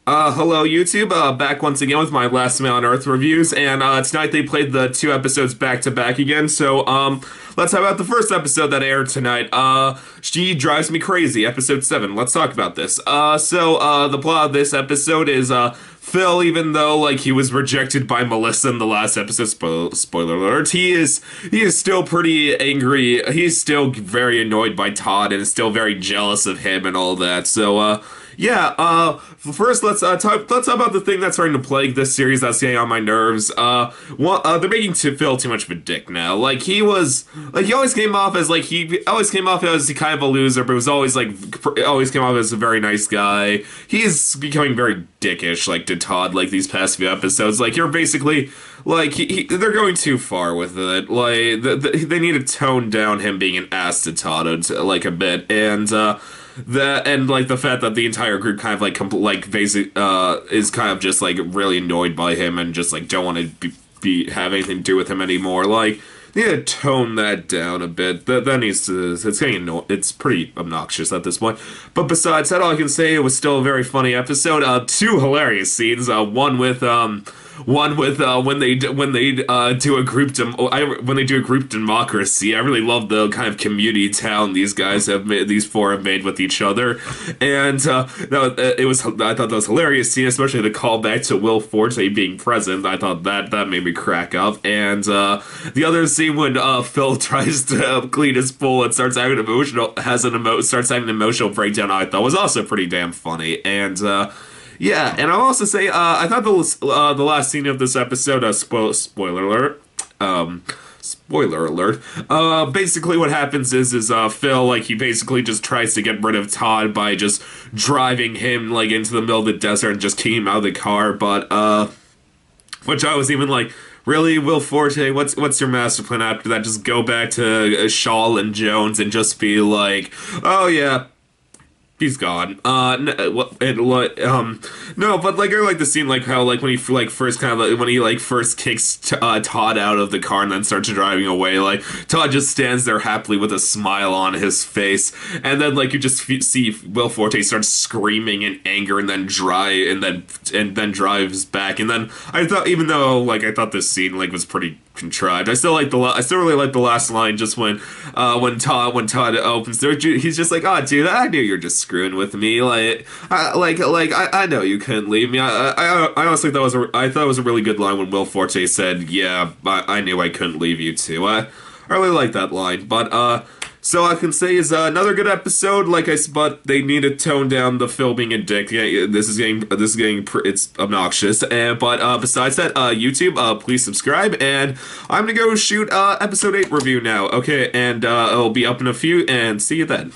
Hello YouTube, back once again with my Last Man on Earth reviews, and tonight they played the two episodes back to back again, so let's talk about the first episode that aired tonight. She Drives Me Crazy, episode 7. Let's talk about this. The plot of this episode is, Phil, even though, like, he was rejected by Melissa in the last episode, spoiler alert, he is still pretty angry, he's still very annoyed by Todd, and is still very jealous of him and all that, yeah, first let's talk about the thing that's starting to plague this series that's getting on my nerves. They're making Phil too much of a dick now. He always came off as kind of a loser, but was always always came off as a very nice guy. He's becoming very dickish, to Todd, these past few episodes. You're basically, they're going too far with it. They need to tone down him being an ass to Todd, a bit, and, the fact that the entire group kind of is kind of just really annoyed by him and just don't want to have anything to do with him anymore. They need to tone that down a bit. That needs to. It's getting it's pretty obnoxious at this point. But besides that, all I can say, it was still a very funny episode. Two hilarious scenes. One with when they do a when they do a group democracy. I really love the kind of community town these four have made with each other, and I thought that was hilarious scene, especially the callback to Will Forte being present. I thought that made me crack up, and the other scene when Phil tries to clean his pool and starts having an emotional breakdown, I thought was also pretty damn funny, and. Yeah, and I'll also say, I thought the last scene of this episode, spoiler alert, basically what happens is Phil, he basically just tries to get rid of Todd by just driving him, into the middle of the desert and just kicking him out of the car, but, which I was even really, Will Forte, what's your master plan after that? Just go back to Shaw and Jones and just be oh yeah, he's gone. No, but I like the scene, how when he first first kicks Todd out of the car and then starts driving away. Todd just stands there happily with a smile on his face, and then you just see Will Forte starts screaming in anger and then drives back. And then I thought, even though I thought this scene was pretty contrived, I still really like the last line, just when Todd opens the door, he's just oh dude, I knew you're just screwing with me, I know you couldn't leave me. I honestly thought it was a really good line when Will Forte said, yeah, I knew I couldn't leave you too. I really like that line, but so I can say is another good episode. But they need to tone down the Phil being a dick. Yeah, this is getting it's obnoxious. But besides that, YouTube, please subscribe, and I'm gonna go shoot episode 8 review now. Okay, and it'll be up in a few, and see you then.